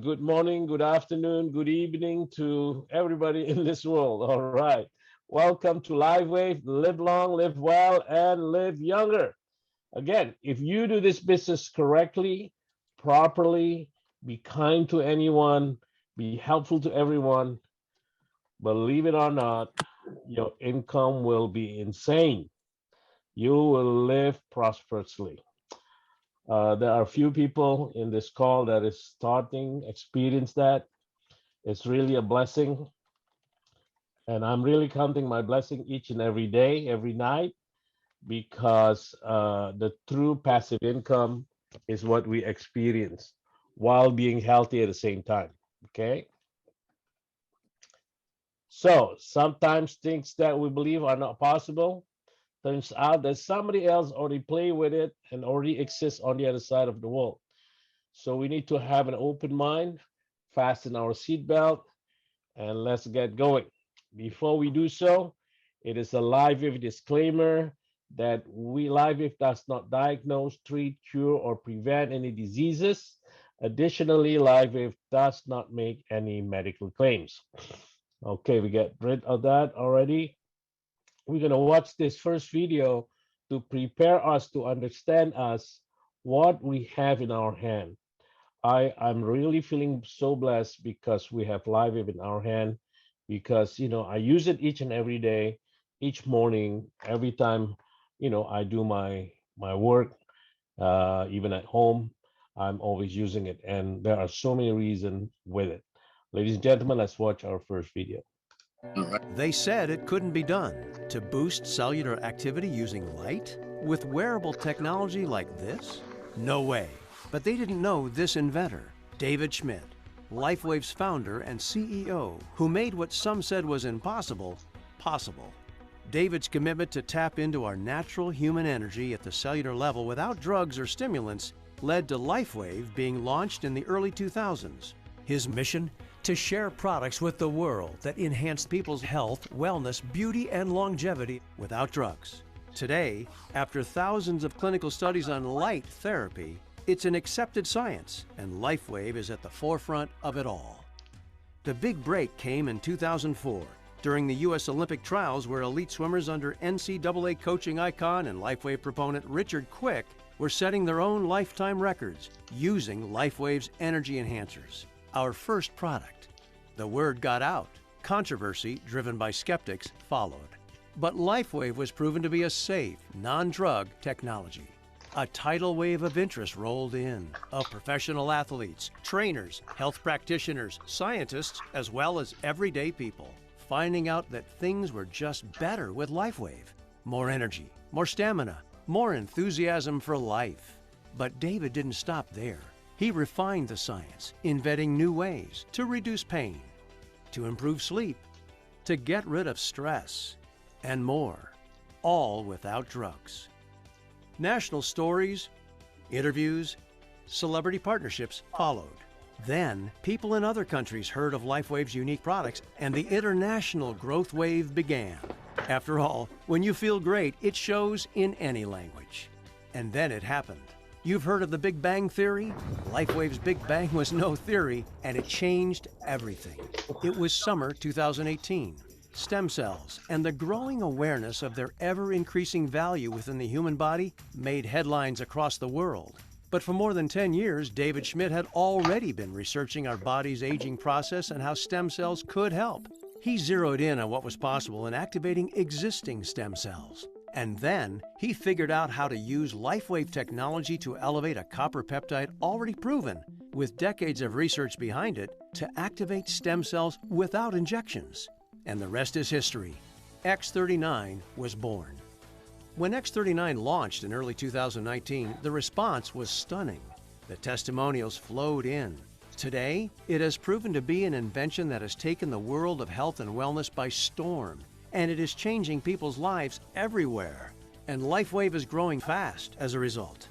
Good morning, good afternoon, good evening to everybody in this world. All right. Welcome to Live Wave. Live long, live well, and live younger. Again, if you do this business correctly, properly, be kind to anyone, be helpful to everyone, believe it or not, your income will be insane. You will live prosperously. There are few people in this call that is starting experience that. It's really a blessing, and I'm really counting my blessing each and every day, every night, because the true passive income is what we experience while being healthy at the same time. Okay, so sometimes things that we believe are not possible turns out that somebody else already play with it and already exists on the other side of the world. So we need to have an open mind, fasten our seatbelt, and let's get going. Before we do so, it is a live with disclaimer that live with does not diagnose, treat, cure, or prevent any diseases. Additionally, live with does not make any medical claims. Okay, we get rid of that already. We're gonna watch this first video to prepare us to understand us what we have in our hand. I'm really feeling so blessed because we have live in our hand, because I use it each and every day, each morning, every time I do my work, even at home. I'm always using it, and there are so many reasons with it. Ladies and gentlemen, let's watch our first video. They said it couldn't be done to boost cellular activity using light with wearable technology like this? No way. But they didn't know this inventor, David Schmidt, LifeWave's founder and CEO, who made what some said was impossible, possible. David's commitment to tap into our natural human energy at the cellular level without drugs or stimulants led to LifeWave being launched in the early 2000s. His mission? To share products with the world that enhance people's health, wellness, beauty, and longevity without drugs. Today, after thousands of clinical studies on light therapy, it's an accepted science, and LifeWave is at the forefront of it all. The big break came in 2004 during the U.S. Olympic trials, where elite swimmers under NCAA coaching icon and LifeWave proponent Richard Quick were setting their own lifetime records using LifeWave's energy enhancers, our first product. The word got out. Controversy, driven by skeptics, followed. But LifeWave was proven to be a safe, non-drug technology. A tidal wave of interest rolled in, of professional athletes, trainers, health practitioners, scientists, as well as everyday people, finding out that things were just better with LifeWave. More energy, more stamina, more enthusiasm for life. But David didn't stop there. He refined the science, inventing new ways to reduce pain, to improve sleep, to get rid of stress, and more, all without drugs. National stories, interviews, celebrity partnerships followed. Then, people in other countries heard of LifeWave's unique products, and the international growth wave began. After all, when you feel great, it shows in any language. And then it happened. You've heard of the Big Bang Theory? LifeWave's Big Bang was no theory, and it changed everything. It was summer 2018. Stem cells and the growing awareness of their ever-increasing value within the human body made headlines across the world. But for more than 10 years, David Schmidt had already been researching our body's aging process and how stem cells could help. He zeroed in on what was possible in activating existing stem cells. And then he figured out how to use LifeWave technology to elevate a copper peptide already proven, with decades of research behind it, to activate stem cells without injections. And the rest is history. X39 was born. When X39 launched in early 2019, the response was stunning. The testimonials flowed in. Today, it has proven to be an invention that has taken the world of health and wellness by storm. And it is changing people's lives everywhere. And LifeWave is growing fast as a result.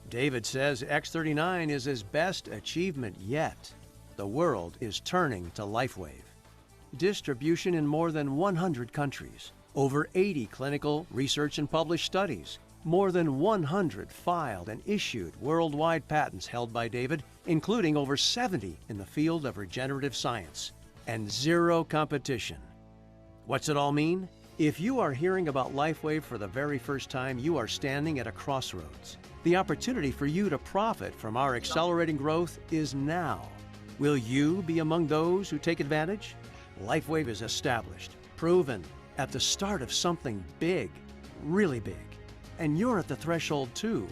David says X39 is his best achievement yet. The world is turning to LifeWave. Distribution in more than 100 countries, over 80 clinical, research and published studies, more than 100 filed and issued worldwide patents held by David, including over 70 in the field of regenerative science, and zero competition. What's it all mean? If you are hearing about LifeWave for the very first time, you are standing at a crossroads. The opportunity for you to profit from our accelerating growth is now. Will you be among those who take advantage? LifeWave is established, proven, at the start of something big, really big. And you're at the threshold too.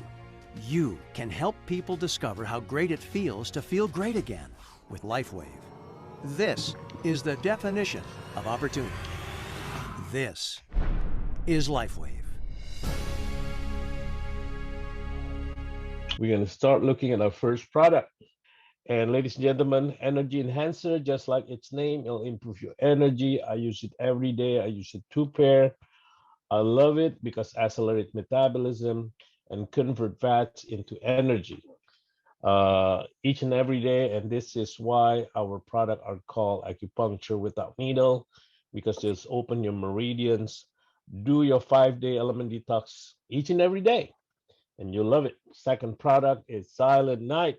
You can help people discover how great it feels to feel great again with LifeWave. This is the definition of opportunity. This is LifeWave. We're going to start looking at our first product. And ladies and gentlemen, energy enhancer, just like its name, it'll improve your energy. I use it every day. I use it 2 pair. I love it because it accelerates metabolism and convert fats into energy each and every day. And this is why our product are called acupuncture without needle, because just open your meridians, do your 5-day element detox each and every day, and you'll love it. Second product is Silent Night.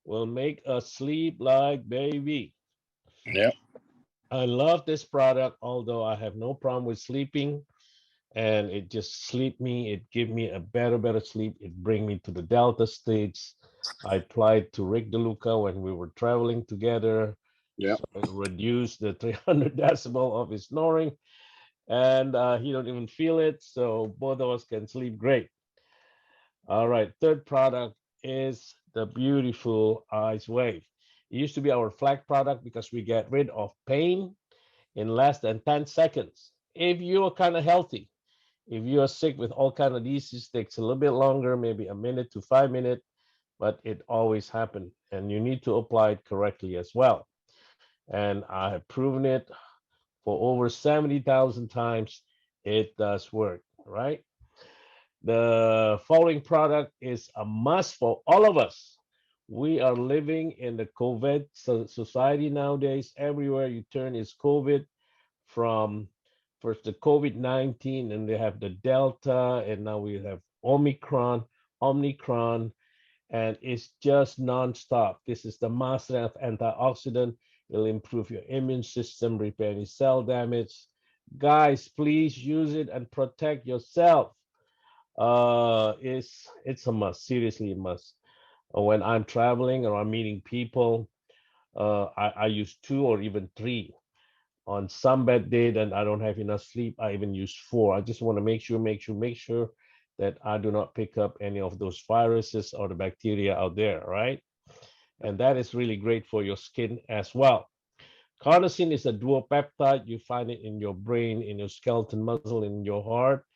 Will make us sleep like baby. Yeah. I love this product, although I have no problem with sleeping, and it just sleep me. It give me a better sleep. It bring me to the delta states. I applied to Rick Deluca when we were traveling together. Yeah. So it reduced the 300 decibel of his snoring, and he don't even feel it. So both of us can sleep great. All right, third product is the beautiful Ice Wave. It used to be our flag product because we get rid of pain in less than 10 seconds. If you're kind of healthy, if you are sick with all kind of diseases, it takes a little bit longer, maybe a minute to 5 minutes, but it always happens, and you need to apply it correctly as well. And I have proven it for over 70,000 times. It does work, right? The following product is a must for all of us. We are living in the COVID society nowadays. Everywhere you turn is COVID, from first the COVID-19, and they have the Delta, and now we have Omicron, and it's just nonstop. This is the master of antioxidant. It'll improve your immune system, repair any cell damage. Guys, please use it and protect yourself. It's a must, seriously a must. When I'm traveling or I'm meeting people, I use 2 or even 3. On some bad day that I don't have enough sleep, I even use 4. I just want to make sure that I do not pick up any of those viruses or the bacteria out there, right? And that is really great for your skin as well. Carnosine is a duopeptide. You find it in your brain, in your skeletal muscle, in your heart.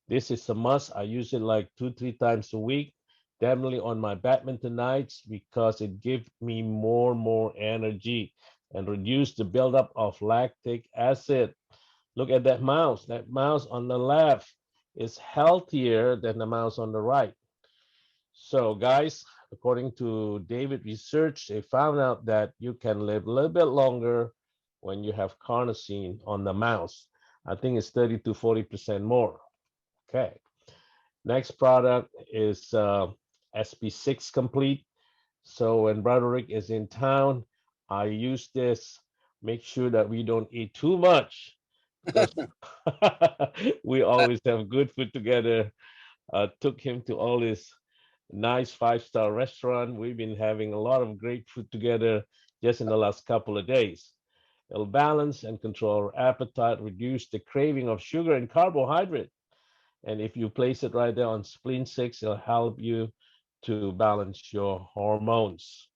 This is a must. I use it like 2-3 times a week, definitely on my badminton nights, because it gives me more energy and reduce the buildup of lactic acid. Look at that mouse. That mouse on the left is healthier than the mouse on the right. So guys, according to David research, they found out that you can live a little bit longer when you have carnosine on the mouse. I think it's 30 to 40% more. Okay. Next product is SP6 Complete. So when Broderick is in town, I use this. Make sure that we don't eat too much, because we always have good food together. Took him to all this nice 5-star restaurant. We've been having a lot of great food together just in the last couple of days. It'll balance and control our appetite, reduce the craving of sugar and carbohydrate. And if you place it right there on spleen 6, it'll help you to balance your hormones.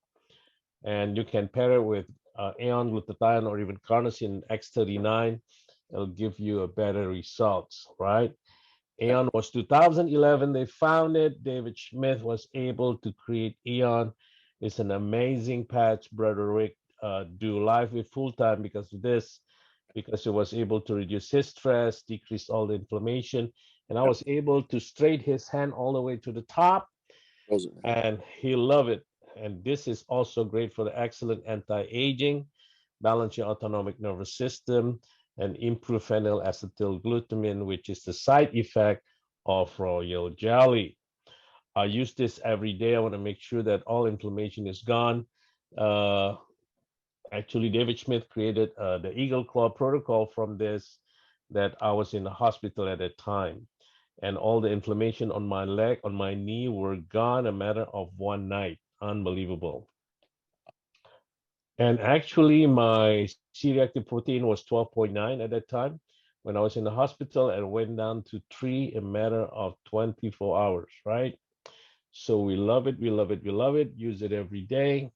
And you can pair it with Aeon glutathione or even carnosine X39. It'll give you a better results, right? Aeon was 2011. They found it. David Smith was able to create Aeon. It's an amazing patch. Brother Rick do live with full time because of this, because he was able to reduce his stress, decrease all the inflammation, and I was able to straight his hand all the way to the top, and he loved it. And this is also great for the excellent anti-aging, balance your autonomic nervous system, and improve phenylacetylglutamine, which is the side effect of royal jelly. I use this every day. I want to make sure that all inflammation is gone. Uh, Actually, David Smith created the Eagle Claw protocol from this, that I was in the hospital at that time. And all the inflammation on my leg, on my knee were gone a matter of one night. Unbelievable. And actually, my C-reactive protein was 12.9 at that time when I was in the hospital, and went down to 3 a matter of 24 hours, right? So we love it, we love it, we love it. Use it every day.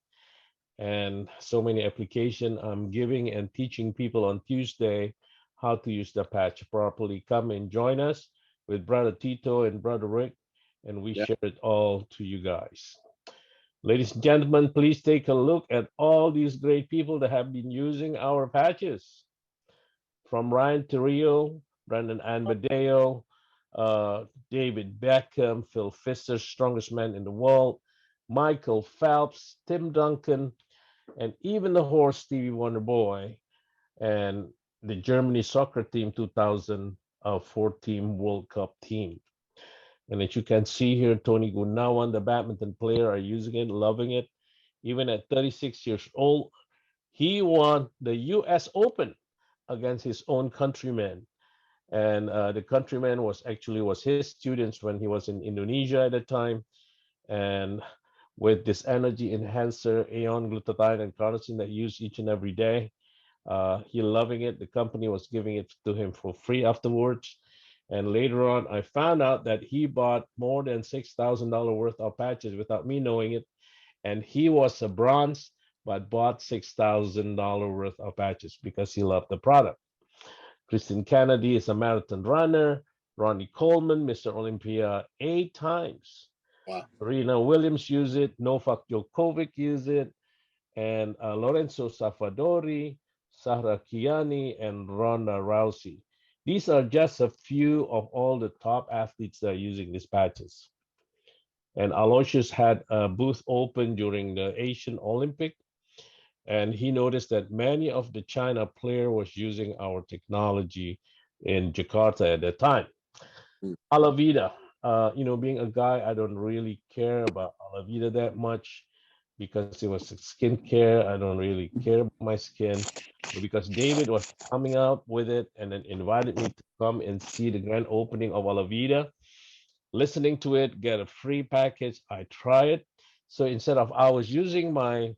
And so many application I'm giving and teaching people on Tuesday how to use the patch properly. Come and join us with Brother Tito and Brother Rick, and we Yeah. share it all to you guys. Ladies and gentlemen, please take a look at all these great people that have been using our patches. From Ryan Terrio, Brandon Anbadeo, David Beckham, Phil Fisher, strongest man in the world, Michael Phelps, Tim Duncan, and even the horse Stevie Wonder Boy, and the Germany soccer team 2014 World Cup team. And as you can see here, Tony Gunawan, the badminton player, are using it, loving it. Even at 36 years old, he won the U.S. Open against his own countryman. And the countryman was his students when he was in Indonesia at the time. And with this energy enhancer, Aeon glutathione and carnosine that he used each and every day, he loving it. The company was giving it to him for free afterwards. And later on, I found out that he bought more than $6,000 worth of patches without me knowing it. And he was a bronze, but bought $6,000 worth of patches because he loved the product. Kristen Kennedy is a marathon runner. Ronnie Coleman, Mr. Olympia, 8 times. Wow. Serena Williams use it. Novak Djokovic use it. And Lorenzo Safadori, Sahra Kiani, and Ronda Rousey. These are just a few of all the top athletes that are using these patches. And Aloysius had a booth open during the Asian Olympic, and he noticed that many of the China player was using our technology in Jakarta at that time. Mm. Alavida, being a guy, I don't really care about Alavida that much because it was skincare. I don't really care about my skin. But because David was coming out with it and then invited me to come and see the grand opening of Alavida, listening to it, get a free package. I try it. So instead of I was using my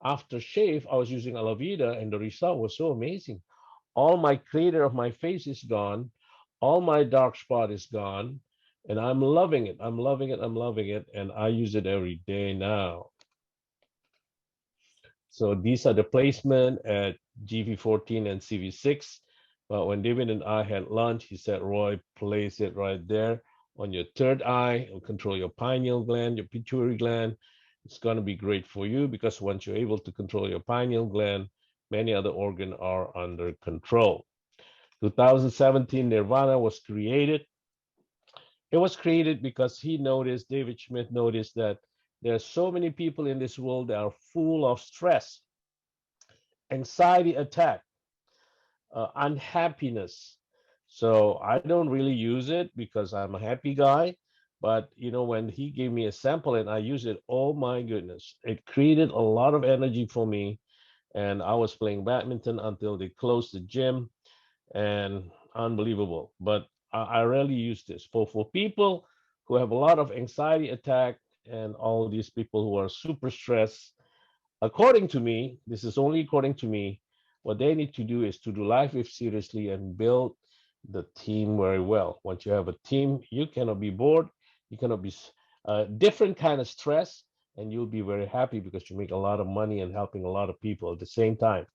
aftershave, I was using Alavida, and the result was so amazing. All my crater of my face is gone, all my dark spot is gone, and I'm loving it. I'm loving it. I'm loving it, and I use it every day now. So these are the placement at GV14 and CV6. But when David and I had lunch, he said, Roy, place it right there on your third eye. It'll control your pineal gland, your pituitary gland. It's going to be great for you because once you're able to control your pineal gland, many other organs are under control. 2017, Nirvana was created. It was created because David Schmidt noticed that there are so many people in this world that are full of stress, anxiety attack, unhappiness. So I don't really use it because I'm a happy guy. But when he gave me a sample and I use it, oh my goodness, it created a lot of energy for me. And I was playing badminton until they closed the gym, and unbelievable. But I rarely use this for people who have a lot of anxiety attack and all these people who are super stressed. According to me, this is only according to me, what they need to do is to do life with seriously and build the team very well. Once you have a team, you cannot be bored, you cannot be different kind of stress, and you'll be very happy because you make a lot of money and helping a lot of people at the same time.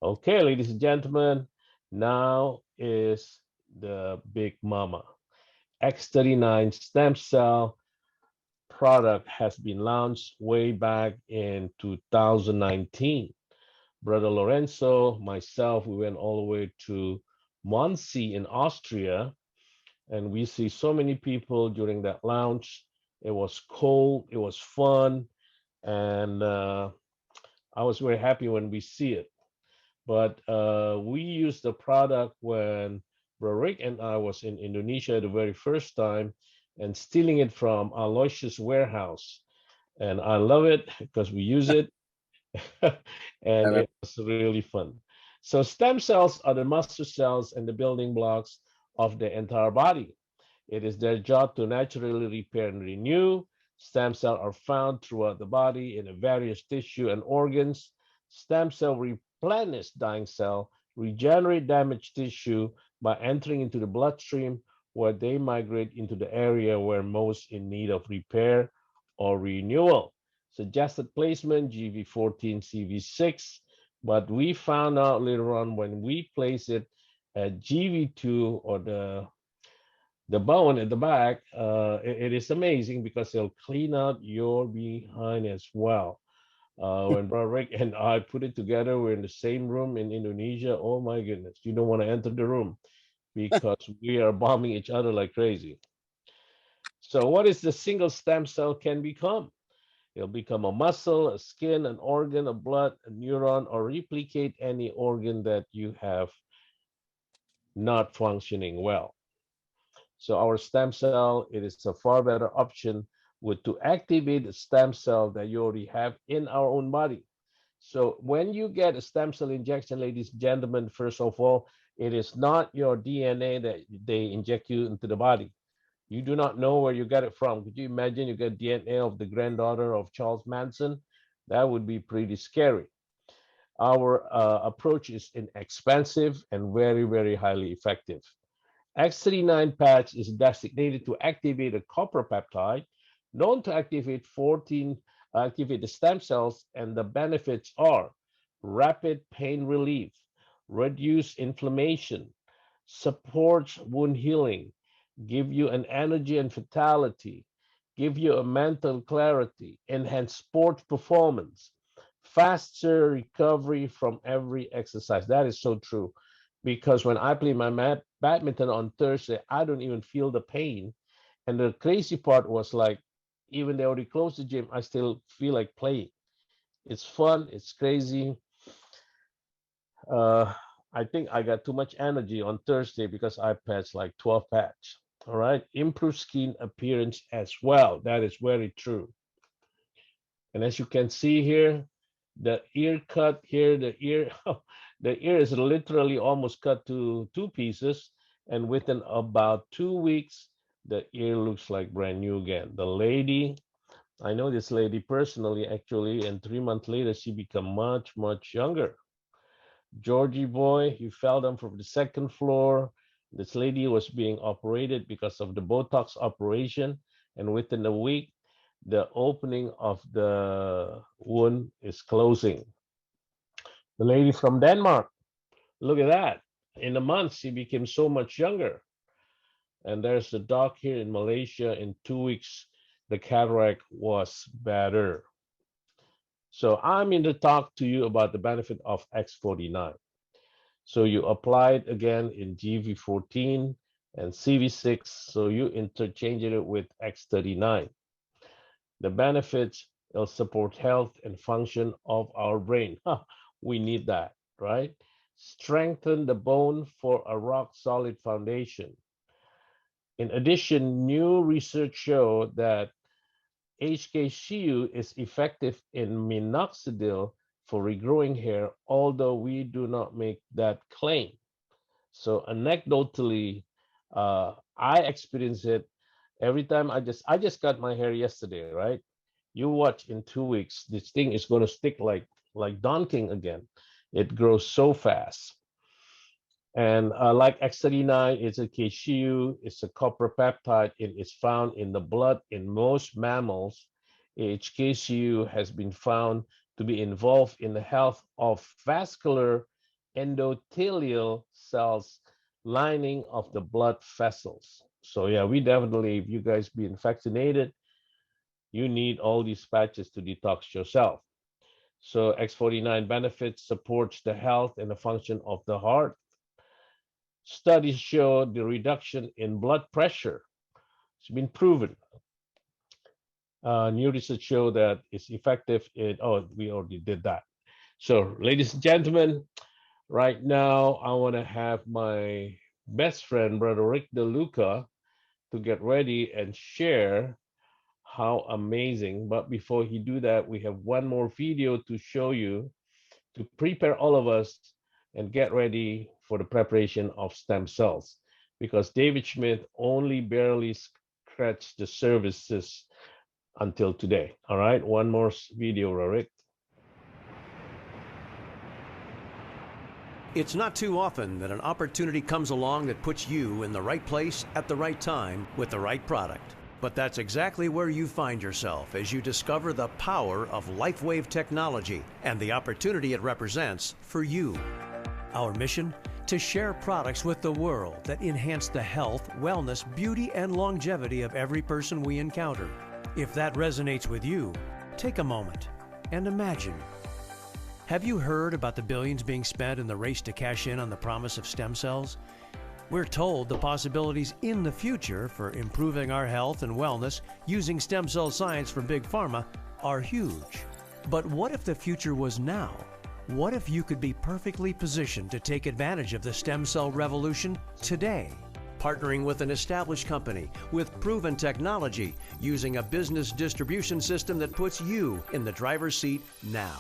Okay, ladies and gentlemen, now is the big mama. X39 stem cell product has been launched way back in 2019. Brother Lorenzo, myself, we went all the way to Monsi in Austria, and we see so many people during that launch. It was cold, it was fun, and I was very happy when we see it. But we used the product when Rick and I was in Indonesia the very first time. and stealing it from Aloysius' warehouse. And I love it because we use it and And it was really fun. So stem cells are the master cells and the building blocks of the entire body. It is their job to naturally repair and renew. Stem cells are found throughout the body in the various tissue and organs. Stem cell replenish dying cell, regenerate damaged tissue by entering into the bloodstream where they migrate into the area where most in need of repair or renewal. Suggested placement GV14 CV6, but we found out later on when we place it at GV2 or the bone at the back, it is amazing because it'll clean out your behind as well. When Brother Rick and I put it together, we're in the same room in Indonesia. Oh my goodness, you don't want to enter the room because we are bombing each other like crazy. So, what is the single stem cell can become? It'll become a muscle, a skin, an organ, a blood, a neuron, or replicate any organ that you have not functioning well. So our stem cell, it is a far better option with to activate the stem cell that you already have in our own body. So when you get a stem cell injection, ladies and gentlemen, first of all, it is not your DNA that they inject you into the body. You do not know where you get it from. Could you imagine you get DNA of the granddaughter of Charles Manson? That would be pretty scary. Our approach is inexpensive and very, very highly effective. X39 patch is designated to activate a copper peptide known to activate the stem cells, and the benefits are rapid pain relief, reduce inflammation, supports wound healing, give you an energy and vitality, give you a mental clarity, enhance sports performance, faster recovery from every exercise. That is so true because when I play my badminton on Thursday, I don't even feel the pain. And the crazy part was like, even they already closed the gym, I still feel like playing. It's fun, it's crazy. Uh, I think I got too much energy on Thursday because I patched like 12 patch. All right, improve skin appearance as well. That is very true. And as you can see here, the ear cut here, the ear, the ear is literally almost cut to two pieces. And within about 2 weeks, the ear looks like brand new again. The lady, I know this lady personally, actually, and 3 months later, she become much, much younger. Georgie boy, he fell down from the second floor. This lady was being operated because of the Botox operation. And within a week, the opening of the wound is closing. The lady from Denmark, look at that. In a month, she became so much younger. And there's the doc here in Malaysia. In 2 weeks, the cataract was better. So I'm in to talk to you about the benefit of X49. So you apply it again in GV14 and CV6. So you interchange it with X39. The benefits will support health and function of our brain. We need that, right? Strengthen the bone for a rock solid foundation. In addition, new research show that HKCU is effective in minoxidil for regrowing hair, although we do not make that claim. So anecdotally, I experience it every time. I just cut my hair yesterday, right? You watch in 2 weeks, this thing is going to stick like Donkey again. It grows so fast. And like X39, it's a cashew, it's a copper peptide. It is found in the blood in most mammals. HKCU has been found to be involved in the health of vascular endothelial cells lining of the blood vessels. So yeah, we definitely, if you guys being vaccinated, you need all these patches to detox yourself. So X49 benefits supports the health and the function of the heart. Studies show the reduction in blood pressure. It's been proven. New research show that it's effective in, oh, we already did that. So, ladies and gentlemen, right now I want to have my best friend, Brother Rick Deluca, to get ready and share how amazing. But before he do that, we have one more video to show you to prepare all of us and get ready for the preparation of stem cells, because David Schmidt only barely scratched the surfaces until today. All right, one more video, Rorik. It's not too often that an opportunity comes along that puts you in the right place at the right time with the right product. But that's exactly where you find yourself as you discover the power of LifeWave technology and the opportunity it represents for you. Our mission? To share products with the world that enhance the health, wellness, beauty, and longevity of every person we encounter. If that resonates with you, take a moment and imagine. Have you heard about the billions being spent in the race to cash in on the promise of stem cells? We're told the possibilities in the future for improving our health and wellness using stem cell science from Big Pharma are huge. But what if the future was now? What if you could be perfectly positioned to take advantage of the stem cell revolution today? Partnering with an established company with proven technology, using a business distribution system that puts you in the driver's seat now.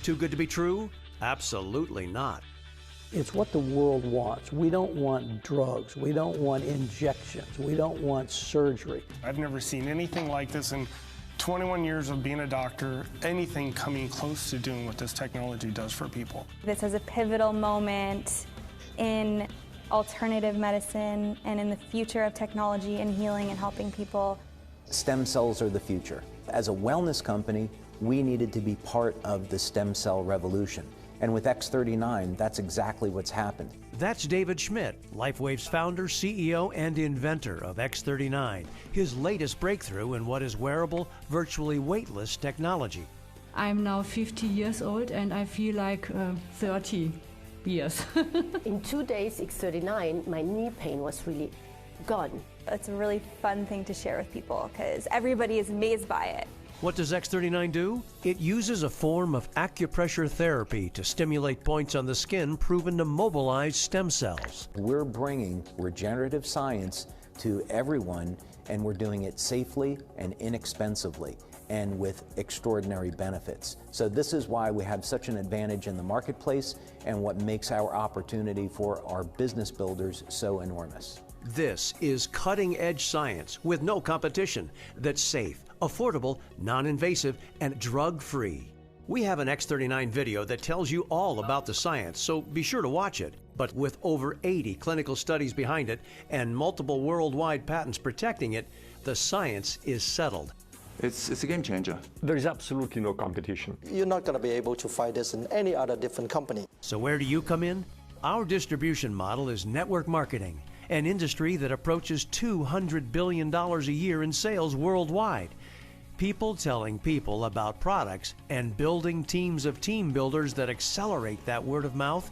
Too good to be true? Absolutely not. It's what the world wants. We don't want drugs. We don't want injections. We don't want surgery. I've never seen anything like this in 21 years of being a doctor, anything coming close to doing what this technology does for people. This is a pivotal moment in alternative medicine and in the future of technology and healing and helping people. Stem cells are the future. As a wellness company, we needed to be part of the stem cell revolution. And with X39, that's exactly what's happened. That's David Schmidt, LifeWave's founder, CEO, and inventor of X39, his latest breakthrough in what is wearable, virtually weightless technology. I'm now 50 years old and I feel like 30 years. In 2 days, X39, my knee pain was really gone. It's a really fun thing to share with people because everybody is amazed by it. What does X39 do? It uses a form of acupressure therapy to stimulate points on the skin proven to mobilize stem cells. We're bringing regenerative science to everyone, and we're doing it safely and inexpensively and with extraordinary benefits. So this is why we have such an advantage in the marketplace and what makes our opportunity for our business builders so enormous. This is cutting-edge science with no competition that's safe, affordable, non-invasive, and drug-free. We have an X39 video that tells you all about the science, so be sure to watch it. But with over 80 clinical studies behind it and multiple worldwide patents protecting it, the science is settled. It's a game changer. There's absolutely no competition. You're not going to be able to find this in any other different company. So where do you come in? Our distribution model is network marketing, an industry that approaches $200 billion a year in sales worldwide. People telling people about products and building teams of team builders that accelerate that word of mouth.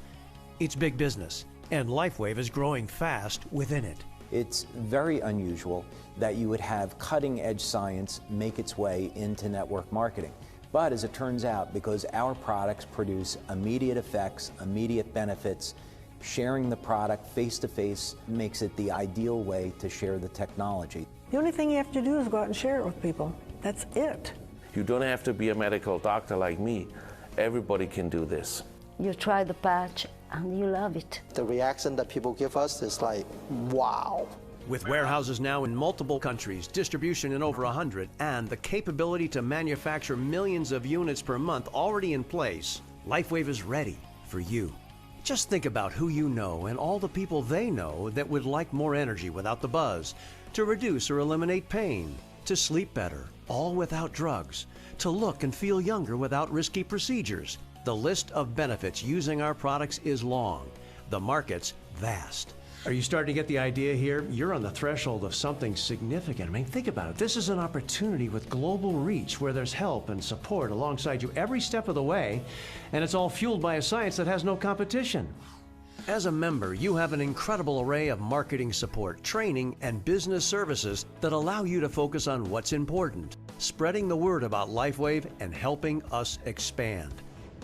It's big business, and LifeWave is growing fast within it. It's very unusual that you would have cutting-edge science make its way into network marketing. But as it turns out, because our products produce immediate effects, immediate benefits, sharing the product face-to-face makes it the ideal way to share the technology. The only thing you have to do is go out and share it with people. That's it. You don't have to be a medical doctor like me. Everybody can do this. You try the patch and you love it. The reaction that people give us is like, wow. With warehouses now in multiple countries, distribution in over 100, and the capability to manufacture millions of units per month already in place, LifeWave is ready for you. Just think about who you know and all the people they know that would like more energy without the buzz, to reduce or eliminate pain, to sleep better, all without drugs, to look and feel younger without risky procedures. The list of benefits using our products is long. The market's vast. Are you starting to get the idea here? You're on the threshold of something significant. I mean, think about it. This is an opportunity with global reach where there's help and support alongside you every step of the way, and it's all fueled by a science that has no competition. As a member, you have an incredible array of marketing support, training, and business services that allow you to focus on what's important, spreading the word about LifeWave and helping us expand.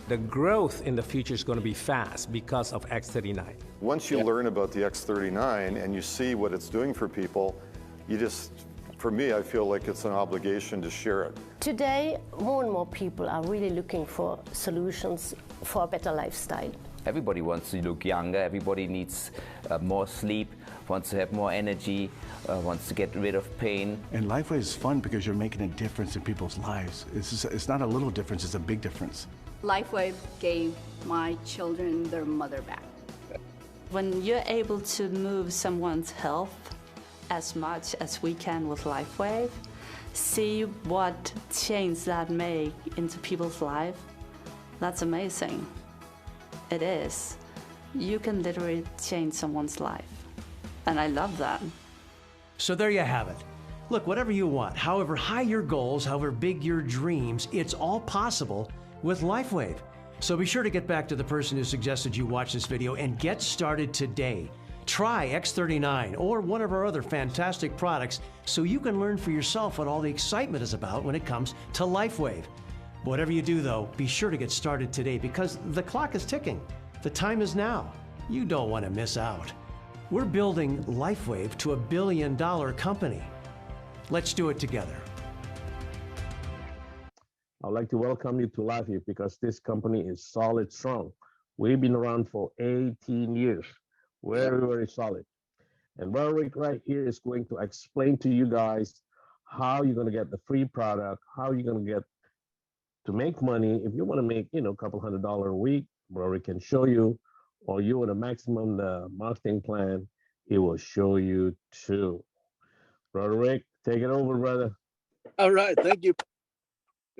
The growth in the future is going to be fast because of X39. Once you learn about the X39 and you see what it's doing for people, for me, I feel like it's an obligation to share it. Today, more and more people are really looking for solutions for a better lifestyle. Everybody wants to look younger, everybody needs more sleep, wants to have more energy, wants to get rid of pain. And LifeWave is fun because you're making a difference in people's lives. It's not a little difference, it's a big difference. LifeWave gave my children their mother back. When you're able to move someone's health as much as we can with LifeWave, see what change that make into people's life, that's amazing. It is. You can literally change someone's life. And I love that. So there you have it. Look, whatever you want, however high your goals, however big your dreams, it's all possible with LifeWave. So be sure to get back to the person who suggested you watch this video and get started today. Try X39 or one of our other fantastic products so you can learn for yourself what all the excitement is about when it comes to LifeWave. Whatever you do, though, be sure to get started today because the clock is ticking. The time is now. You don't want to miss out. We're building LifeWave to $1 billion company. Let's do it together. I'd like to welcome you to LifeWave because this company is solid, strong. We've been around for 18 years. Very, very solid. And Rick right here is going to explain to you guys how you're going to get the free product, how you're going to get to make money. If you want to make, a couple $100 a week, Rick can show you, or you want a maximum marketing plan, he will show you too. Brother Rick, take it over, brother. All right, thank you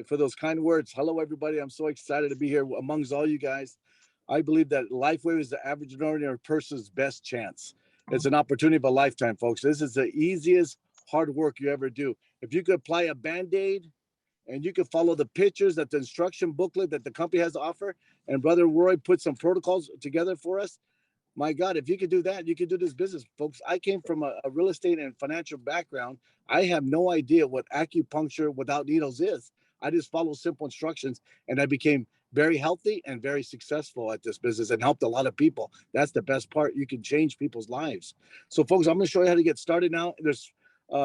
for those kind words. Hello, everybody. I'm so excited to be here amongst all you guys. I believe that LifeWave is the average ordinary person's best chance. It's an opportunity of a lifetime, folks. This is the easiest hard work you ever do. If you could apply a Band-Aid and you could follow the pictures that the instruction booklet that the company has to offer, and Brother Roy put some protocols together for us, my God, if you could do that, you could do this business, folks. I came from a real estate and financial background. I have no idea what acupuncture without needles is. I just follow simple instructions, and I became very healthy and very successful at this business and helped a lot of people. That's the best part. You can change people's lives. So, folks, I'm going to show you how to get started now. There's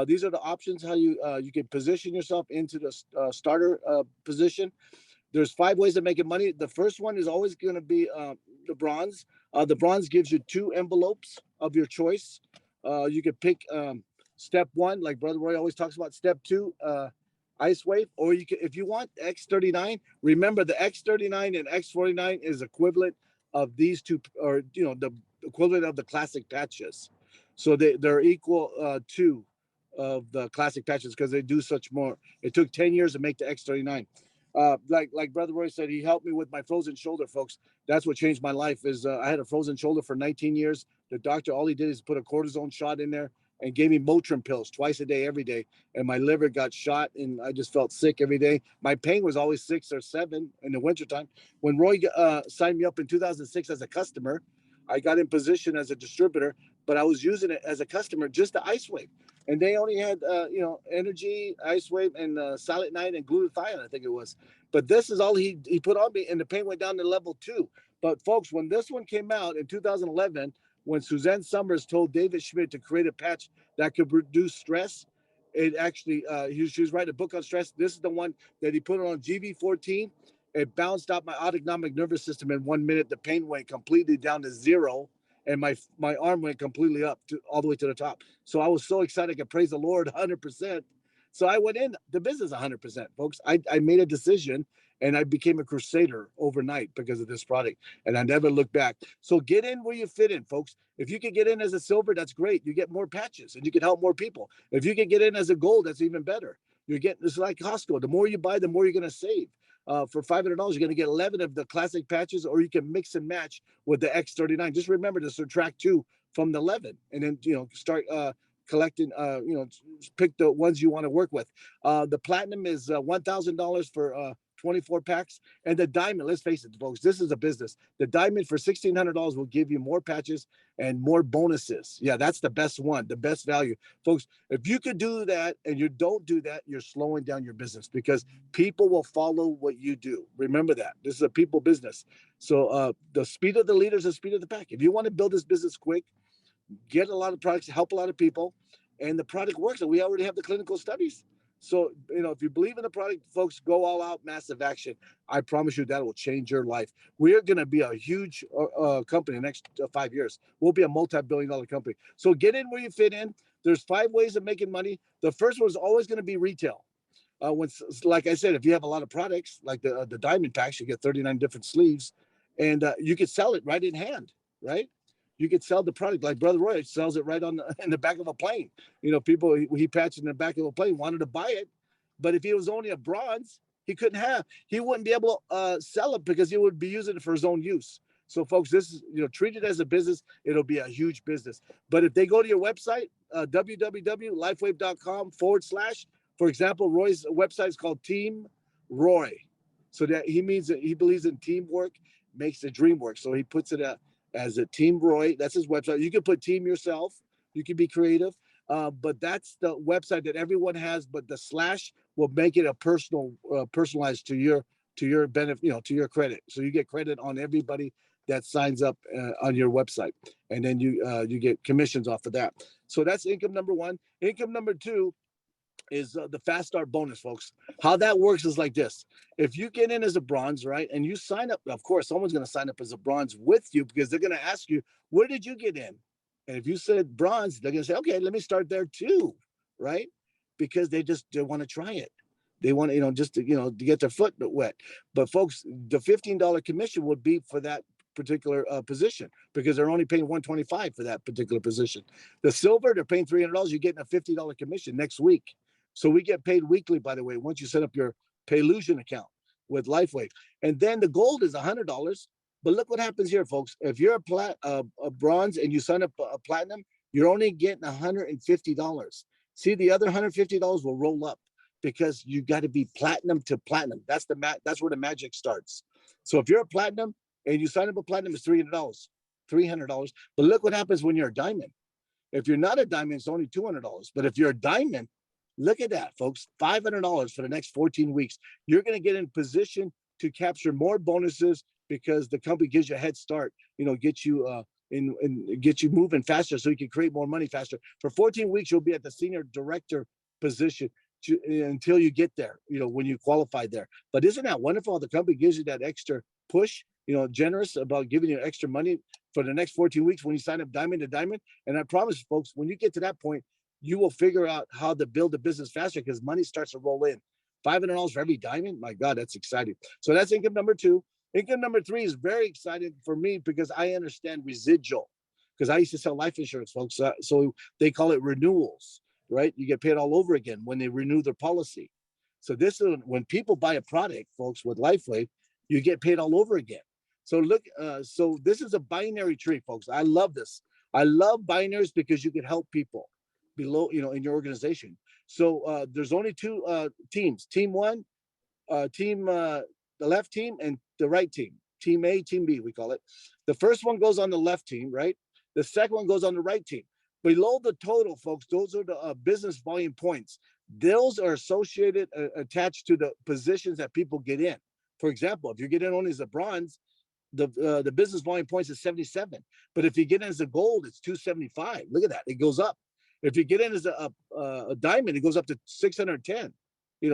these are the options how you can position yourself into the starter position. There's 5 ways of making money. The first one is always going to be the bronze. The bronze gives you 2 envelopes of your choice. You could pick step 1, like Brother Roy always talks about. Step 2, Ice Wave, or you can, if you want X39, remember the X39 and X49 is equivalent of these two, or the equivalent of the classic patches. So they're equal to of the classic patches because they do such more. It took 10 years to make the X39. Like Brother Roy said, he helped me with my frozen shoulder, folks. That's what changed my life. Is I had a frozen shoulder for 19 years. The doctor, all he did is put a cortisone shot in there and gave me Motrin pills twice a day, every day. And my liver got shot and I just felt sick every day. My pain was always 6 or 7 in the wintertime. When Roy signed me up in 2006 as a customer, I got in position as a distributor, but I was using it as a customer, just the Ice Wave. And they only had, Energy, Ice Wave, and Silent Night and Glutathione, I think it was. But this is all he put on me, and the pain went down to level 2. But folks, when this one came out in 2011, when Suzanne Summers told David Schmidt to create a patch that could reduce stress, it actually, she was writing a book on stress. This is the one that he put on GV14. It bounced out my autonomic nervous system in 1 minute. The pain went completely down to 0. And my arm went completely up all the way to the top. So I was so excited. I could praise the Lord 100%. So I went in the business 100%, folks. I made a decision and I became a crusader overnight because of this product. And I never looked back. So get in where you fit in, folks. If you could get in as a silver, that's great. You get more patches and you can help more people. If you can get in as a gold, that's even better. It's like Costco. The more you buy, the more you're going to save. For $500, you're going to get 11 of the classic patches, or you can mix and match with the X39. Just remember to subtract 2 from the 11 and then, start collecting, pick the ones you want to work with. The platinum is $1,000 for 24 packs. And the diamond, let's face it, folks, this is a business. The diamond for $1,600 will give you more patches and more bonuses. Yeah, that's the best one, the best value. Folks, if you could do that and you don't do that, you're slowing down your business because people will follow what you do. Remember that. This is a people business. So the speed of the leader is the speed of the pack. If you want to build this business quick, get a lot of products, help a lot of people, and the product works, and we already have the clinical studies. So, if you believe in the product, folks, go all out, massive action. I promise you that will change your life. We're going to be a huge company next 5 years. We'll be a multi-billion-dollar company. So get in where you fit in. There's 5 ways of making money. The first one is always going to be retail. Like I said, if you have a lot of products, like the diamond packs, you get 39 different sleeves, and you could sell it right in hand, right? You could sell the product like Brother Roy sells it right in the back of a plane. People he patched in the back of a plane wanted to buy it, but if he was only a bronze, he wouldn't be able to sell it because he would be using it for his own use. So, folks, this is treat it as a business. It'll be a huge business. But if they go to your website, www.lifewave.com/, for example, Roy's website is called Team Roy. So that he means that he believes in teamwork makes the dream work. So he puts it as a Team Roy. That's his website. You can put team yourself. You can be creative. But that's the website that everyone has. But the / will make it a personalized to your benefit, to your credit. So you get credit on everybody that signs up on your website, and then you get commissions off of that. So that's income number one. Income number two is the fast start bonus, folks. How that works is like this. If you get in as a bronze, right, and you sign up, of course, someone's going to sign up as a bronze with you because they're going to ask you, where did you get in? And if you said bronze, they're going to say, okay, let me start there too, right? Because they want to try it. They want to, just to get their foot wet. But folks, the $15 commission would be for that particular position because they're only paying $125 for that particular position. The silver, they're paying $300. You're getting a $50 commission next week. So we get paid weekly, by the way, once you set up your Paylusion account with LifeWave. And then the gold is $100. But look what happens here, folks. If you're a bronze and you sign up a platinum, you're only getting $150. See, the other $150 will roll up because you got to be platinum to platinum. That's where the magic starts. So if you're a platinum and you sign up a platinum, it's $300. But look what happens when you're a diamond. If you're not a diamond, it's only $200. But if you're a diamond, look at that, folks, $500 for the next 14 weeks. You're going to get in position to capture more bonuses because the company gives you a head start, get you get you moving faster so you can create more money faster. For 14 weeks, you'll be at the senior director position until you get there, when you qualify there. But isn't that wonderful? The company gives you that extra push, generous about giving you extra money for the next 14 weeks when you sign up diamond to diamond. And I promise, folks, when you get to that point, you will figure out how to build a business faster because money starts to roll in. $500 for every diamond. My God, that's exciting. So that's income number two. Income number three is very exciting for me because I understand residual because I used to sell life insurance, folks. So they call it renewals, right? You get paid all over again when they renew their policy. So this is when people buy a product, folks, with LifeWave, you get paid all over again. So look, so this is a binary tree, folks. I love this. I love binaries because you can help people below, in your organization. So there's only two teams. Team one, the left team, and the right team. Team A, Team B, we call it. The first one goes on the left team, right? The second one goes on the right team. Below the total, folks, those are the business volume points. Those are associated, attached to the positions that people get in. For example, if you get in only as a bronze, the business volume points is 77. But if you get in as a gold, it's 275. Look at that. It goes up. If you get in as a diamond, it goes up to 610,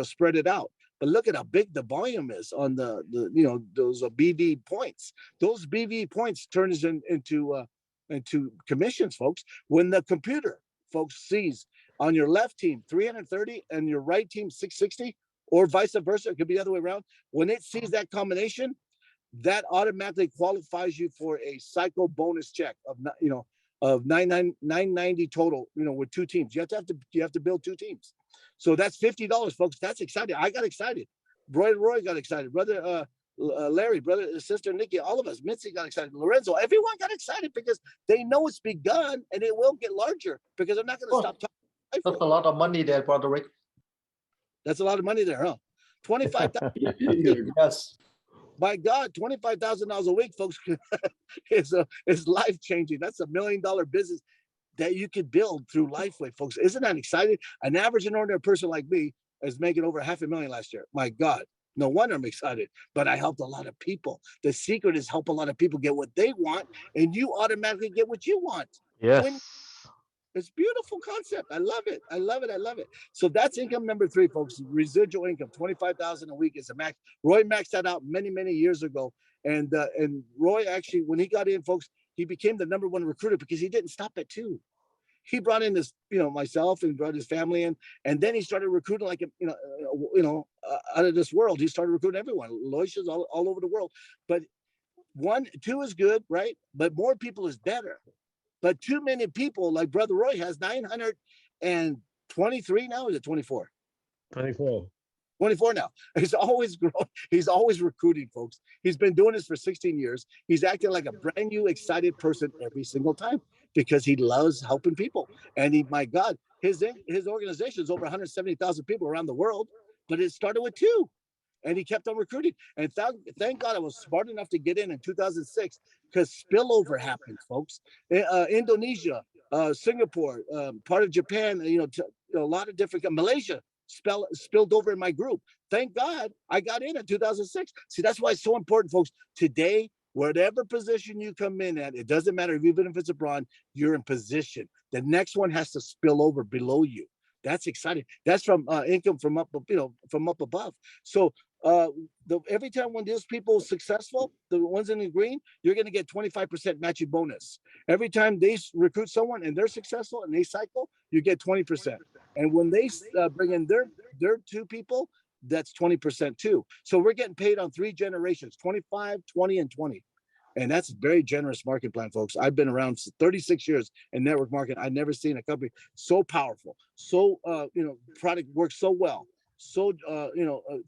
spread it out. But look at how big the volume is on the those BV points. Those BV points turn into commissions, folks. When the computer, folks, sees on your left team 330 and your right team 660, or vice versa, it could be the other way around. When it sees that combination, that automatically qualifies you for a cycle bonus check of 990 total, with two teams. You have to build two teams. So that's $50, folks. That's exciting. I got excited. Roy got excited. Brother Larry, sister Nikki, all of us, Mitzi got excited. Lorenzo, everyone got excited because they know it's begun and it will get larger because they're not going to stop talking. That's a lot of money there, Brother Rick. That's a lot of money there, huh? $25,000. Yes. My God, $25,000 a week, folks, is life changing. That's $1 million business that you could build through LifeWave, folks. Isn't that exciting? An average and ordinary person like me is making over $500,000 last year. My God, no wonder I'm excited. But I helped a lot of people. The secret is help a lot of people get what they want, and you automatically get what you want. Yes. It's a beautiful concept. I love it. I love it. I love it. So that's income number 3, folks. Residual income, 25,000 a week is a max. Roy maxed that out many, many years ago. And Roy actually, when he got in, folks, he became the #1 recruiter because he didn't stop at 2. He brought in this, myself, and brought his family in, and then he started recruiting like, out of this world. He started recruiting everyone, Loishas all over the world. But 2 is good, right? But more people is better. But too many people, like Brother Roy has 923 now. Is it 24? 24. 24 now. He's always growing. He's always recruiting, folks. He's been doing this for 16 years. He's acting like a brand new, excited person every single time because he loves helping people. And my God, his organization is over 170,000 people around the world, but it started with 2. And he kept on recruiting. And thank God I was smart enough to get in 2006 because spillover happened, folks. Indonesia, Singapore, part of Japan, a lot of different, Malaysia spilled over in my group. Thank God I got in 2006. See, that's why it's so important, folks. Today, whatever position you come in at, it doesn't matter, even if it's abroad, you're in position. The next one has to spill over below you. That's exciting. That's from income from up above. So every time when those people are successful, the ones in the green, you're going to get 25% matching bonus. Every time they recruit someone and they're successful and they cycle, you get 20%. And when they bring in their 2 people, that's 20% too. So we're getting paid on 3 generations, 25, 20, and 20. And that's a very generous market plan, folks. I've been around 36 years in network marketing. I've never seen a company so powerful, so product works so well, so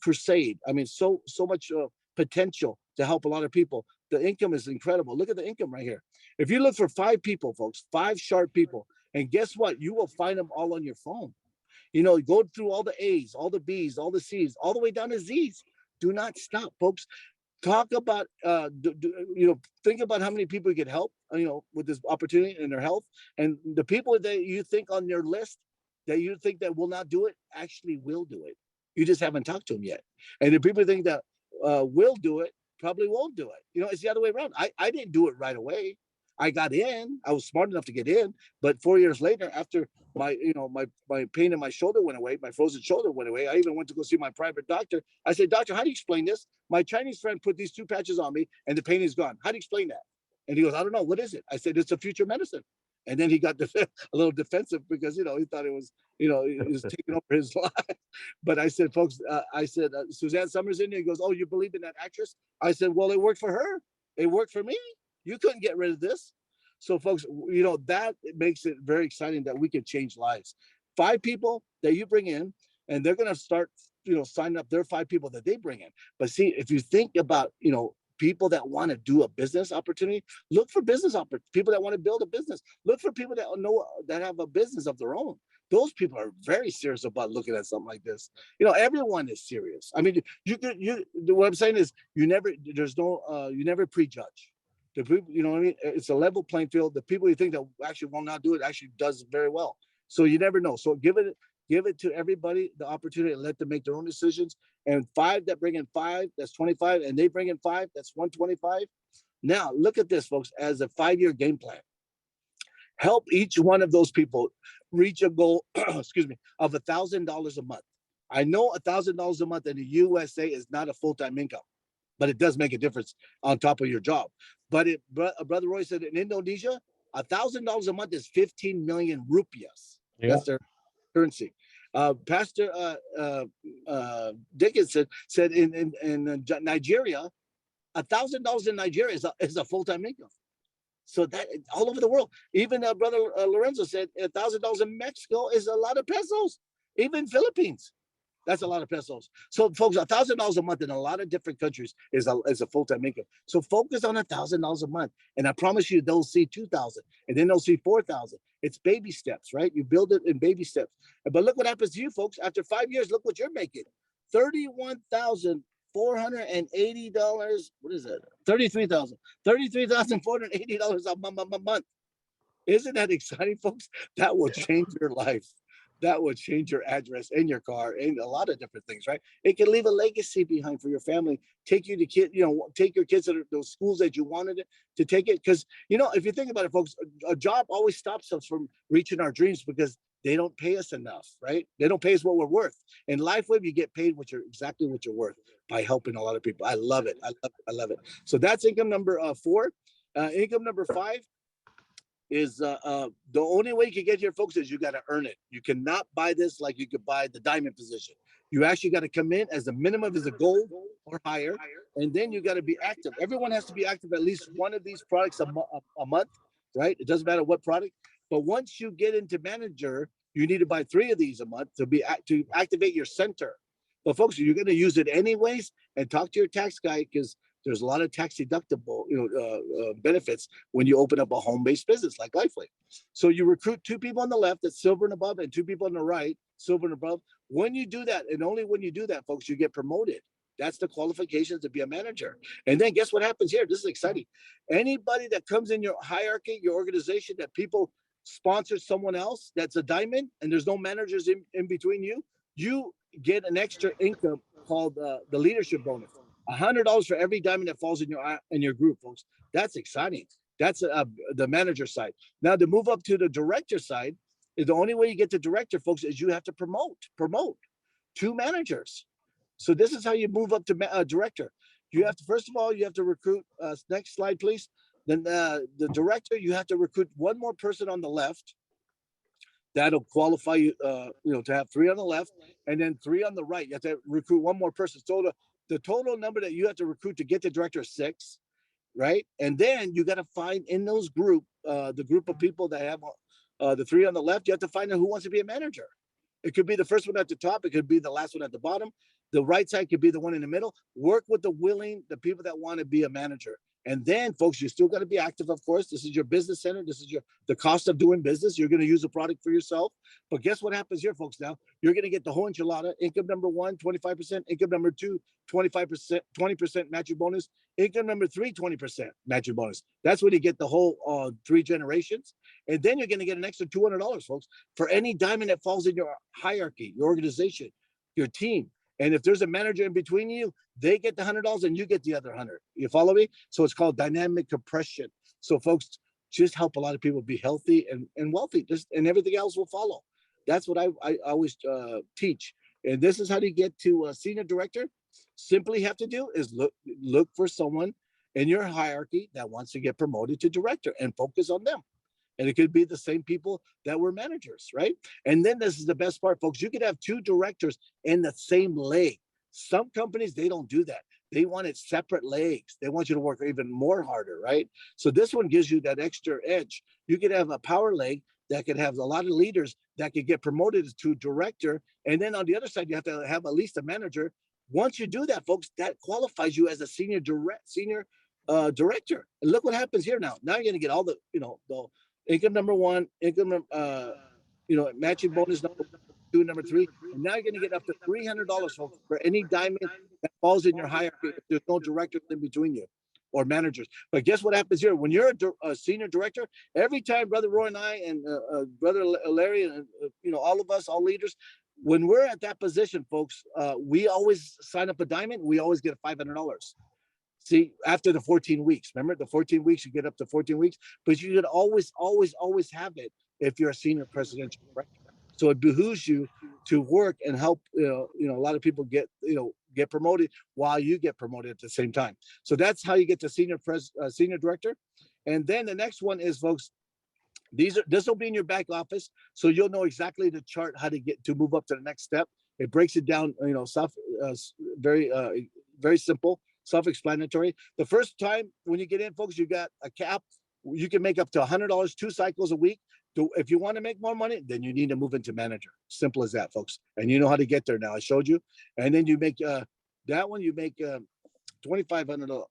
crusade. I mean, so much potential to help a lot of people. The income is incredible. Look at the income right here. If you look for 5 people, folks, 5 sharp people, and guess what? You will find them all on your phone. Go through all the A's, all the B's, all the C's, all the way down to Z's. Do not stop, folks. Talk about, think about how many people you could help, with this opportunity in their health. And the people that you think on your list that you think that will not do it actually will do it. You just haven't talked to them yet. And the people think that will do it probably won't do it. It's the other way around. I didn't do it right away. I got in. I was smart enough to get in, but 4 years later, after my pain in my shoulder went away, my frozen shoulder went away. I even went to go see my private doctor. I said, "Doctor, how do you explain this? My Chinese friend put these 2 patches on me, and the pain is gone. How do you explain that?" And he goes, "I don't know. What is it?" I said, "It's a future medicine." And then he got a little defensive because he thought it was it was taking over his life. But I said, folks, Suzanne Summers in there. He goes, "Oh, you believe in that actress?" I said, "Well, it worked for her. It worked for me. You couldn't get rid of this." So, folks, that makes it very exciting that we can change lives. 5 people that you bring in, and they're going to start, signing up their 5 people that they bring in. But see, if you think about, people that want to do a business opportunity, look for business opportunities. People that want to build a business, look for people that have a business of their own. Those people are very serious about looking at something like this. Everyone is serious. I mean, what I'm saying is you never prejudge. The people, what I mean? It's a level playing field. The people you think that actually will not do it actually does very well. So you never know. So give it to everybody the opportunity and let them make their own decisions. And 5 that bring in 5, that's 25, and they bring in 5, that's 125. Now look at this, folks, as a 5-year game plan. Help each one of those people reach a goal, excuse me, of $1,000 a month. I know $1,000 a month in the USA is not a full-time income, but it does make a difference on top of your job. But Brother Roy said in Indonesia, $1,000 a month is 15 million rupiahs. Yeah. That's their currency. Pastor Dickinson said in Nigeria, $1,000 in Nigeria is a full-time income. So that all over the world. Even Brother Lorenzo said $1,000 in Mexico is a lot of pesos. Even Philippines. That's a lot of pesos. So, folks, $1,000 a month in a lot of different countries is a full-time income. So focus on $1,000 a month, and I promise you, they'll see 2,000, and then they'll see 4,000. It's baby steps, right? You build it in baby steps. But look what happens to you, folks. After 5 years, look what you're making: $31,480. What is that? $33,480 a month. Isn't that exciting, folks? That will change your life. that would change your address and your car and a lot of different things, right? It can leave a legacy behind for your family. Take you to take your kids to those schools that you wanted it to take it. Because if you think about it, folks, a job always stops us from reaching our dreams because they don't pay us enough, right? They don't pay us what we're worth. In LifeWave, you get paid exactly what you're worth by helping a lot of people. I love it. I love it. I love it. So that's income number 4. Income number 5 is the only way you can get here, folks, is you got to earn it. You cannot buy this like you could buy the diamond position. You actually got to come in as the minimum is a gold or higher, and then you got to be active. Everyone has to be active at least one of these products a month, right? It doesn't matter what product. But once you get into manager, you need to buy 3 of these a month to activate your center. But folks, you're going to use it anyways, and talk to your tax guy because there's a lot of tax deductible benefits when you open up a home-based business like LifeWave. So you recruit 2 people on the left that's silver and above, and 2 people on the right, silver and above. When you do that, and only when you do that, folks, you get promoted. That's the qualifications to be a manager. And then guess what happens here? This is exciting. Anybody that comes in your hierarchy, your organization, that people sponsor someone else that's a diamond, and there's no managers in between you, you get an extra income called the leadership bonus. $100 for every diamond that falls in your group, folks. That's exciting. That's the manager side. Now to move up to the director side, is the only way you get to director, folks, is you have to promote 2 managers. So this is how you move up to director. You have to, first of all, you have to recruit. Next slide, please. Then the director, you have to recruit 1 more person on the left. That'll qualify you, to have 3 on the left, and then 3 on the right. You have to recruit 1 more person. So the total number that you have to recruit to get to director is 6, right? And then you got to find in those the group of people that have the 3 on the left. You have to find out who wants to be a manager. It could be the first one at the top. It could be the last one at the bottom. The right side could be the one in the middle. Work with the people that want to be a manager. And then, folks, you still got to be active, of course. This is your business center. This is the cost of doing business. You're going to use a product for yourself. But guess what happens here, folks, now? You're going to get the whole enchilada. Income number 1, 25%. Income number 2, 25%, 20% matching bonus. Income number 3, 20% matching bonus. That's when you get the whole 3 generations. And then you're going to get an extra $200, folks, for any diamond that falls in your hierarchy, your organization, your team. And if there's a manager in between you, they get the $100 and you get the other 100. You follow me? So it's called dynamic compression. So folks, just help a lot of people be healthy and wealthy, and everything else will follow. That's what I always teach. And this is how to get to a senior director. Simply have to do is look for someone in your hierarchy that wants to get promoted to director and focus on them. And it could be the same people that were managers, right? And then this is the best part, folks. You could have 2 directors in the same leg. Some companies, they don't do that. They want it separate legs. They want you to work even more harder, right? So this one gives you that extra edge. You could have a power leg that could have a lot of leaders that could get promoted to director. And then on the other side, you have to have at least a manager. Once you do that, folks, that qualifies you as a senior director. And look what happens here now. Now you're going to get all the income number 1, income, matching bonus number 2, number 3, and now you're going to get up to $300, folks, for any diamond that falls in your hierarchy. If there's no directors in between you or managers. But guess what happens here? When you're a senior director, every time Brother Roy and I and Brother Larry and all of us, all leaders, when we're at that position, folks, we always sign up a diamond. We always get $500. See, after the 14 weeks, remember the 14 weeks, you get up to 14 weeks, but you could always have it if you're a senior presidential director. So it behooves you to work and help, a lot of people get promoted while you get promoted at the same time. So that's how you get to senior director. And then the next one is, folks, this will be in your back office, so you'll know exactly the chart how to move up to the next step. It breaks it down, very simple. Self-explanatory. The first time when you get in, folks, you got a cap. You can make up to $100, 2 cycles a week. If you want to make more money, then you need to move into manager. Simple as that, folks. And you know how to get there now. I showed you. And then you make that one. You make $2,500,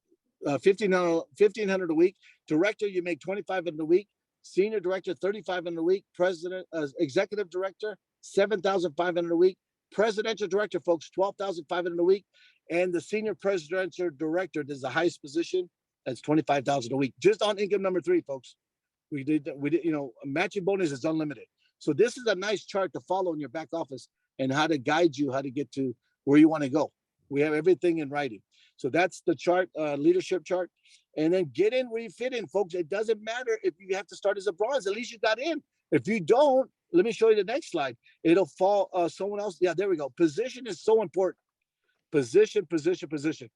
$1,500 a week. Director, you make $2,500 a week. Senior director, $3,500 a week. President, executive director, $7,500 a week. Presidential director, folks, $12,500 a week. And the senior presidential director, this is the highest position, that's $25,000 a week, just on income number 3, folks. We did, matching bonus is unlimited. So this is a nice chart to follow in your back office and how to guide you, how to get to where you want to go. We have everything in writing. So that's the chart, leadership chart. And then get in where you fit in, folks. It doesn't matter if you have to start as a bronze. At least you got in. If you don't, let me show you the next slide. It'll fall someone else. Yeah, there we go. Position is so important. Position, position, position.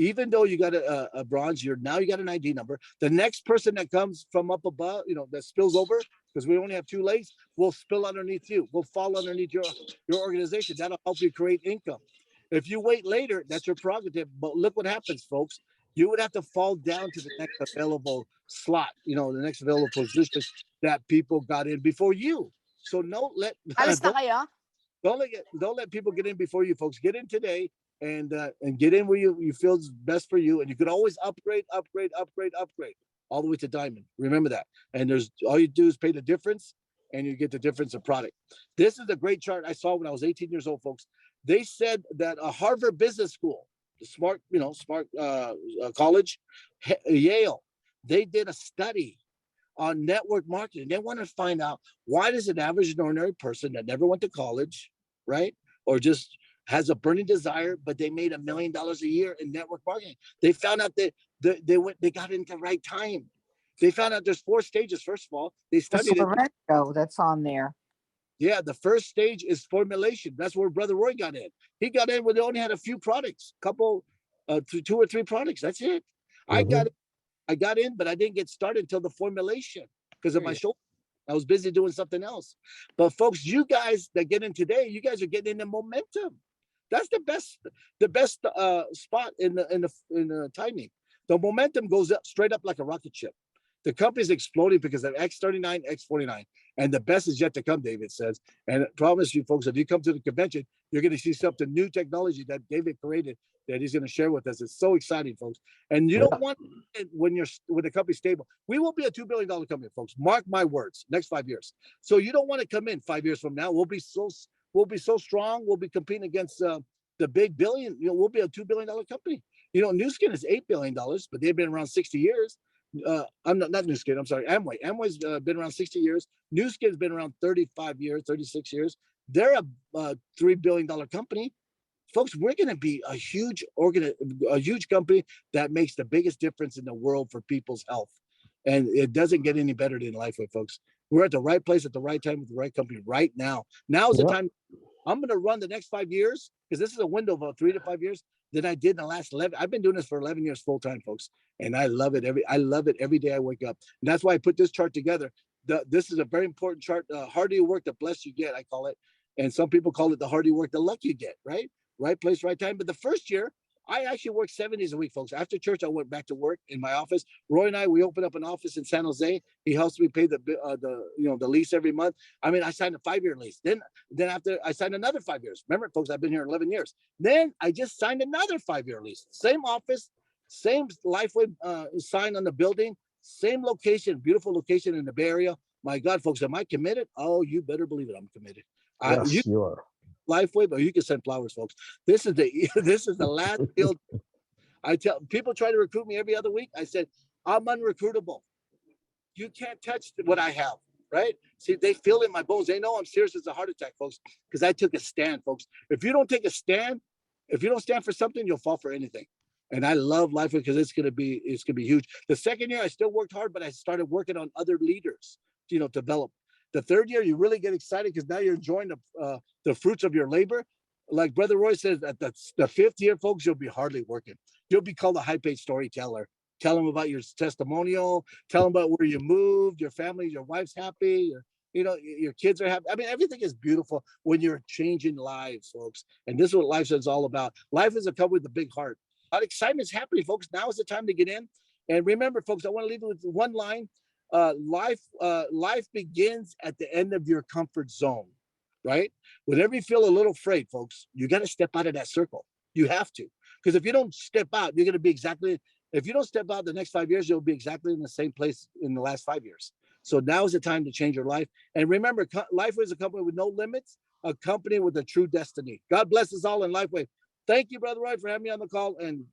Even though you got a bronze, you got an ID number. The next person that comes from up above, that spills over, because we only have 2 legs, will spill underneath you, will fall underneath your organization. That'll help you create income. If you wait later, that's your prerogative. But look what happens, folks. You would have to fall down to the next available slot, the next available position that people got in before you. So don't let people get in before you, folks. Get in today and get in where you feel is best for you. And you could always upgrade all the way to diamond. Remember that. And all you do is pay the difference and you get the difference of product. This is a great chart I saw when I was 18 years old, folks. They said that a Harvard Business School, the smart college, Yale, they did a study on network marketing. They want to find out, why does an average and ordinary person that never went to college, right, or just has a burning desire, but they made $1 million a year in network marketing? They found out that they got into the right time. They found out there's 4 stages. First of all, they studied it. That's on there. Yeah, the first stage is formulation. That's where Brother Roy got in. He got in where they only had a few products, couple, 2 or 3 products. That's it. Mm-hmm. I got in, but I didn't get started until the formulation because of my shoulder. I was busy doing something else. But folks, you guys that get in today, you guys are getting into momentum. That's the best spot in the timing. The momentum goes up straight up like a rocket ship. The company's exploding because of X39, X49. And the best is yet to come, David says. And I promise you, folks, if you come to the convention, you're going to see something new technology that David created that he's going to share with us. It's so exciting, folks. And you don't want it when the company's stable. We will be a $2 billion company, folks. Mark my words, next 5 years. So you don't want to come in 5 years from now. We'll be so strong. We'll be competing against the big billion. We'll be a $2 billion company. New Skin is $8 billion, but they've been around 60 years. I'm not New Skin. I'm sorry. Amway. Amway's been around 60 years. New Skin's been around 35 years, 36 years. They're a $3 billion company. Folks, we're going to be a huge company that makes the biggest difference in the world for people's health. And it doesn't get any better than Lifeway, folks. We're at the right place at the right time with the right company right now. Now is the time. I'm going to run the next 5 years, because this is a window of about 3 to 5 years than I did in the last 11. I've been doing this for 11 years full time, folks. And I love it. I love it every day I wake up. And that's why I put this chart together. This is a very important chart. The harder you work, the bless you get, I call it. And some people call it the harder you work, the luck you get, right? Right place, right time. But the first year, I actually worked 7 days a week, folks. After church, I went back to work in my office. Roy and I, we opened up an office in San Jose. He helps me pay the lease every month. I mean, I signed a 5-year lease. Then after I signed another 5 years. Remember, folks, I've been here 11 years. Then I just signed another 5-year lease. Same office, same Lifeway sign on the building, same location, beautiful location in the Bay Area. My God, folks, am I committed? Oh, you better believe it. I'm committed. Yes, you are. Lifeway, but you can send flowers, folks. This is the last field. I tell people, try to recruit me every other week. I said, I'm unrecruitable. You can't touch what I have, right? See, they feel it in my bones. They know I'm serious as a heart attack, folks, because I took a stand, folks. If you don't take a stand, if you don't stand for something, you'll fall for anything. And I love Lifeway because it's gonna be huge. The second year, I still worked hard, but I started working on other leaders, develop. The third year, you really get excited because now you're enjoying the fruits of your labor. Like Brother Roy says, at the 5th year, folks, you'll be hardly working. You'll be called a high-paid storyteller. Tell them about your testimonial. Tell them about where you moved, your family, your wife's happy, your kids are happy. I mean, everything is beautiful when you're changing lives, folks. And this is what life is all about. Life is a company with a big heart. A lot of excitement is happening, folks. Now is the time to get in. And remember, folks, I want to leave you with one line. Life begins at the end of your comfort zone, right? Whenever you feel a little afraid, folks, you got to step out of that circle. You have to, because if you don't step out, you're going to be if you don't step out the next 5 years, you'll be exactly in the same place in the last 5 years. So now is the time to change your life. And remember, Lifeway is a company with no limits, a company with a true destiny. God bless us all in Lifeway. Thank you, Brother Roy, for having me on the call, and